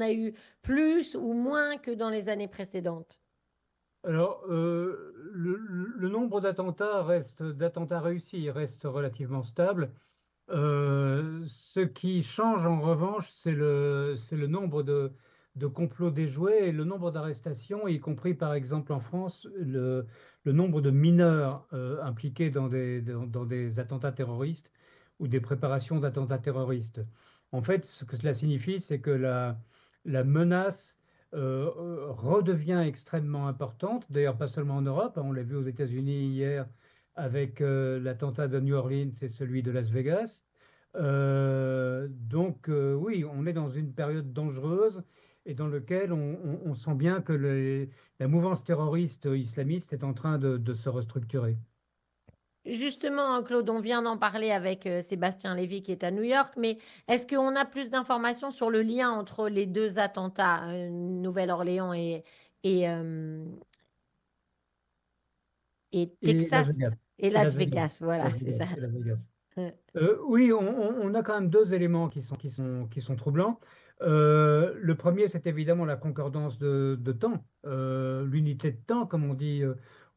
a eu plus ou moins que dans les années précédentes? Alors, le nombre d'attentats réussis reste relativement stable. Ce qui change en revanche, c'est le nombre de complots déjoués et le nombre d'arrestations, y compris par exemple en France, le nombre de mineurs impliqués dans des attentats terroristes ou des préparations d'attentats terroristes. En fait, ce que cela signifie, c'est que la menace redevient extrêmement importante, d'ailleurs pas seulement en Europe, hein, on l'a vu aux États-Unis hier avec l'attentat de New Orleans et celui de Las Vegas. Oui, on est dans une période dangereuse et dans laquelle on sent bien que la mouvance terroriste islamiste est en train de se restructurer. Justement, Claude, on vient d'en parler avec Sébastien Lévy qui est à New York, mais est-ce qu'on a plus d'informations sur le lien entre les deux attentats, Nouvelle-Orléans et, euh, et Et Las Texas Vegas. et Et Las Las Vegas. Vegas? Voilà, Las c'est ça. Vegas. Et Las Vegas. Euh, Oui, on a quand même deux éléments qui sont troublants. Le premier, c'est évidemment la concordance de temps, l'unité de temps, comme on dit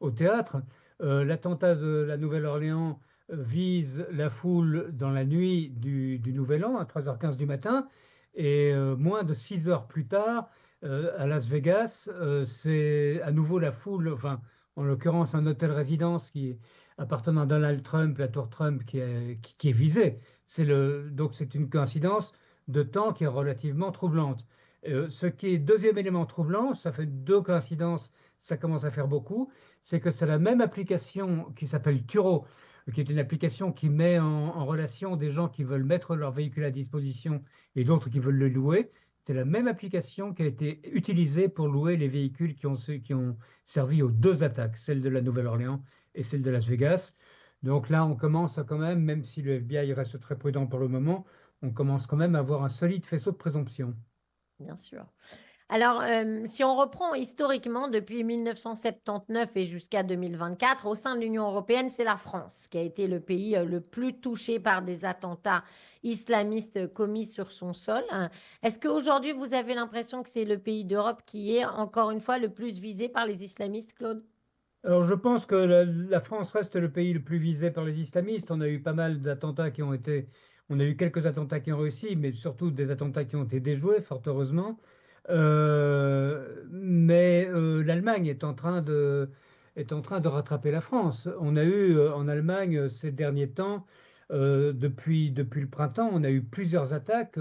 au théâtre. L'attentat de la Nouvelle-Orléans vise la foule dans la nuit du Nouvel An, à 3h15 du matin, et moins de 6 heures plus tard, à Las Vegas, c'est à nouveau la foule, enfin, en l'occurrence un hôtel-résidence qui appartenant à Donald Trump, la tour Trump qui est visée. Donc c'est une coïncidence de temps qui est relativement troublante. Ce qui est deuxième élément troublant, ça fait deux coïncidences, ça commence à faire beaucoup, c'est que c'est la même application qui s'appelle Turo, qui est une application qui met en relation des gens qui veulent mettre leur véhicule à disposition et d'autres qui veulent le louer. C'est la même application qui a été utilisée pour louer les véhicules qui ont servi aux deux attaques, celle de la Nouvelle-Orléans et celle de Las Vegas. Donc là, on commence à quand même, même si le FBI reste très prudent pour le moment, on commence quand même à avoir un solide faisceau de présomption. Bien sûr. Alors, si on reprend historiquement depuis 1979 et jusqu'à 2024, au sein de l'Union européenne, c'est la France qui a été le pays le plus touché par des attentats islamistes commis sur son sol. Est-ce qu'aujourd'hui, vous avez l'impression que c'est le pays d'Europe qui est encore une fois le plus visé par les islamistes, Claude? Alors, je pense que la France reste le pays le plus visé par les islamistes. On a eu pas mal d'attentats on a eu quelques attentats qui ont réussi, mais surtout des attentats qui ont été déjoués, fort heureusement. L'Allemagne est en train de rattraper la France. On a eu en Allemagne ces derniers temps, depuis le printemps, on a eu plusieurs attaques,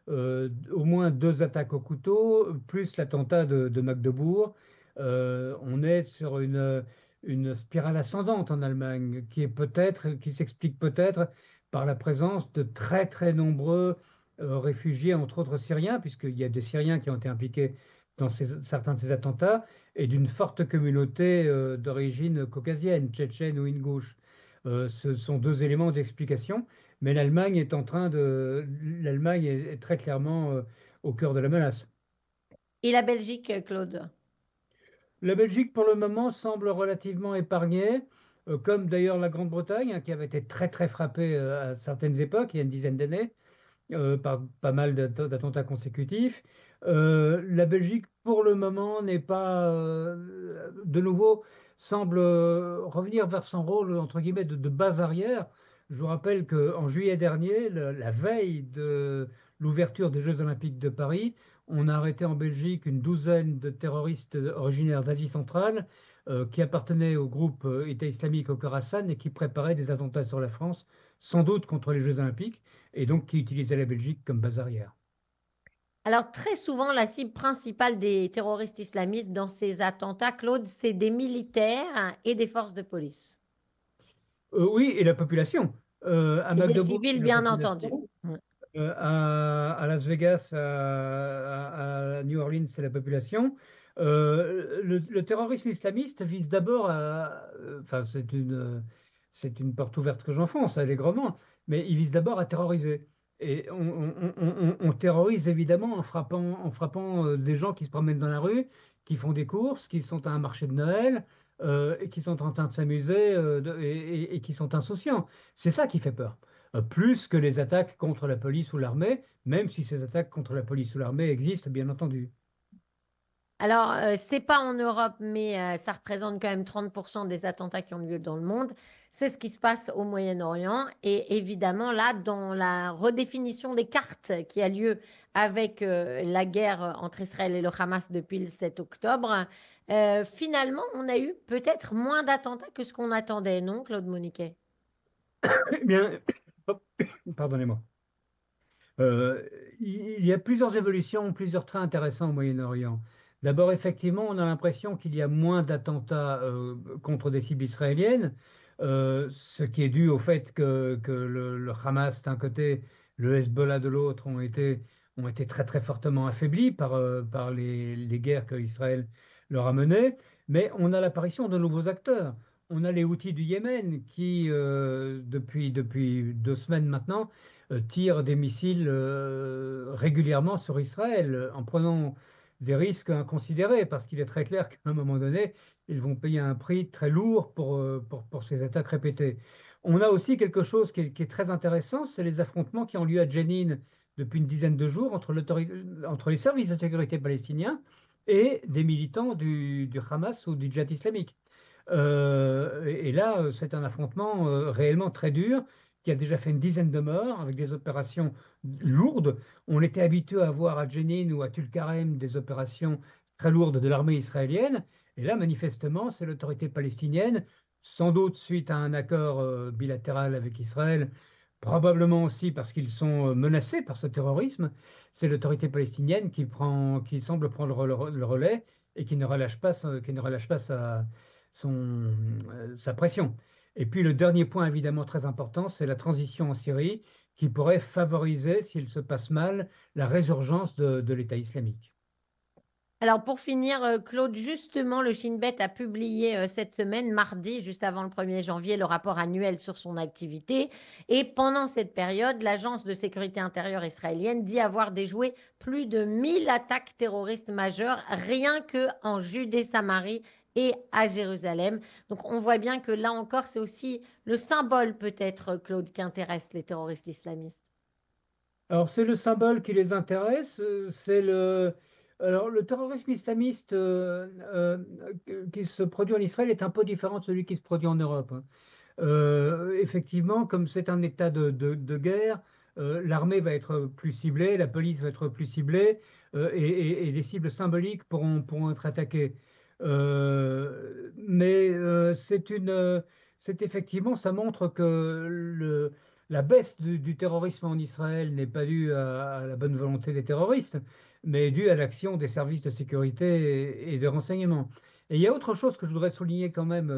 au moins deux attaques au couteau, plus l'attentat de Magdebourg. On est sur une spirale ascendante en Allemagne qui s'explique peut-être par la présence de très très nombreux réfugiés, entre autres Syriens, puisqu'il y a des Syriens qui ont été impliqués dans certains de ces attentats, et d'une forte communauté d'origine caucasienne, tchétchène ou ingouche. Ce sont deux éléments d'explication, mais l'Allemagne est très clairement au cœur de la menace. Et la Belgique, Claude? La Belgique, pour le moment, semble relativement épargnée, comme d'ailleurs la Grande-Bretagne, hein, qui avait été très très frappée à certaines époques, il y a une dizaine d'années, par pas mal d'attentats consécutifs. La Belgique, pour le moment, n'est pas, de nouveau, semble revenir vers son rôle, entre guillemets, de base arrière. Je vous rappelle qu'en juillet dernier, la veille de l'ouverture des Jeux Olympiques de Paris, on a arrêté en Belgique une douzaine de terroristes originaires d'Asie centrale qui appartenaient au groupe État islamique au Khorasan et qui préparaient des attentats sur la France, sans doute contre les Jeux Olympiques et donc qui utilisait la Belgique comme base arrière. Alors, très souvent, la cible principale des terroristes islamistes dans ces attentats, Claude, c'est des militaires et des forces de police. Oui, et la population. À Et des Magdebourg, c'est civils, la bien entendu. population. Ouais. À Las Vegas, à New Orleans, c'est la population. Le terrorisme islamiste vise d'abord enfin, c'est une porte ouverte que j'enfonce allègrement, mais il vise d'abord à terroriser. Et on terrorise évidemment en frappant des gens qui se promènent dans la rue, qui font des courses, qui sont à un marché de Noël, et qui sont en train de s'amuser et qui sont insouciants. C'est ça qui fait peur. plus que les attaques contre la police ou l'armée, même si ces attaques contre la police ou l'armée existent, bien entendu. Alors, c'est pas en Europe, mais ça représente quand même 30% des attentats qui ont lieu dans le monde. C'est ce qui se passe au Moyen-Orient. Et évidemment, là, dans la redéfinition des cartes qui a lieu avec la guerre entre Israël et le Hamas depuis le 7 octobre, finalement, on a eu peut-être moins d'attentats que ce qu'on attendait, non, Claude Moniquet? Eh bien, pardonnez-moi. Euh, il y a plusieurs évolutions, plusieurs traits intéressants au Moyen-Orient. D'abord, effectivement, on a l'impression qu'il y a moins d'attentats contre des cibles israéliennes, ce qui est dû au fait que le Hamas d'un côté, le Hezbollah de l'autre ont été très très fortement affaiblis par les guerres que Israël leur a menées. Mais on a l'apparition de nouveaux acteurs. On a les Houthis du Yémen qui, depuis 2 semaines maintenant, tirent des missiles régulièrement sur Israël en prenant des risques inconsidérés parce qu'il est très clair qu'à un moment donné, ils vont payer un prix très lourd pour ces attaques répétées. On a aussi quelque chose qui est très intéressant, c'est les affrontements qui ont lieu à Jenin depuis une dizaine de jours entre les services de sécurité palestiniens et des militants du Hamas ou du Djihad islamique. Et là, c'est un affrontement réellement très dur qui a déjà fait une dizaine de morts avec des opérations lourdes. On était habitué à voir à Jenin ou à Tulkarem des opérations très lourdes de l'armée israélienne. Et là, manifestement, c'est l'autorité palestinienne, sans doute suite à un accord bilatéral avec Israël, probablement aussi parce qu'ils sont menacés par ce terrorisme. C'est l'autorité palestinienne qui semble prendre le relais et qui ne relâche pas, qui ne relâche pas sa pression. Et puis le dernier point évidemment très important, c'est la transition en Syrie qui pourrait favoriser, s'il se passe mal, la résurgence de l'État islamique. Alors pour finir, Claude, justement, le Shin Bet a publié cette semaine, mardi, juste avant le 1er janvier, le rapport annuel sur son activité. Et pendant cette période, l'agence de sécurité intérieure israélienne dit avoir déjoué plus de 1000 attaques terroristes majeures, rien que en Judée-Samarie et à Jérusalem. Donc on voit bien que là encore, c'est aussi le symbole peut-être, Claude, qui intéresse les terroristes islamistes. Alors c'est le symbole qui les intéresse, c'est le... Alors le terrorisme islamiste qui se produit en Israël est un peu différent de celui qui se produit en Europe, hein. Effectivement, comme c'est un état de guerre, l'armée va être plus ciblée, la police va être plus ciblée, et des cibles symboliques pourront être attaquées. Mais c'est effectivement, ça montre que la baisse du terrorisme en Israël n'est pas due à la bonne volonté des terroristes, mais due à l'action des services de sécurité et de renseignement. Et il y a autre chose que je voudrais souligner quand même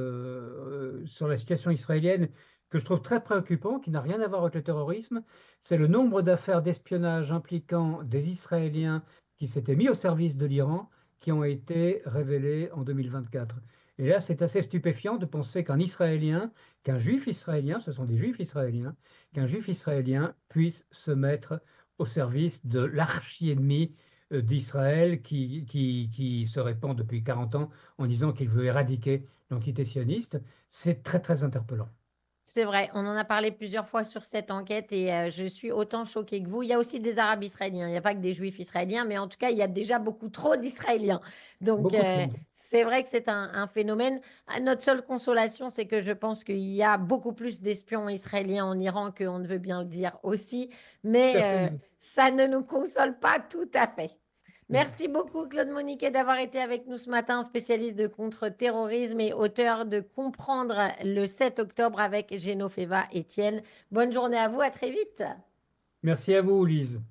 sur la situation israélienne que je trouve très préoccupant, qui n'a rien à voir avec le terrorisme, c'est le nombre d'affaires d'espionnage impliquant des Israéliens qui s'étaient mis au service de l'Iran, qui ont été révélées en 2024. Et là, c'est assez stupéfiant de penser qu'un juif israélien, ce sont des juifs israéliens, qu'un juif israélien puisse se mettre au service de l'archi-ennemi d'Israël qui se répand depuis 40 ans en disant qu'il veut éradiquer l'entité sioniste. C'est très, très interpellant. C'est vrai, on en a parlé plusieurs fois sur cette enquête et je suis autant choquée que vous. Il y a aussi des Arabes israéliens, il n'y a pas que des Juifs israéliens, mais en tout cas, il y a déjà beaucoup trop d'Israéliens. Donc, Beaucoup trop. c'est vrai que c'est un phénomène. Notre seule consolation, c'est que je pense qu'il y a beaucoup plus d'espions israéliens en Iran qu'on ne veut bien le dire aussi, mais Certainement. ça ne nous console pas tout à fait. Non. Merci beaucoup, Claude Moniquet, d'avoir été avec nous ce matin, spécialiste de contre-terrorisme et auteur de Comprendre le 7 octobre avec Génofeva Etienne. Bonne journée à vous, à très vite. Merci à vous, Lise.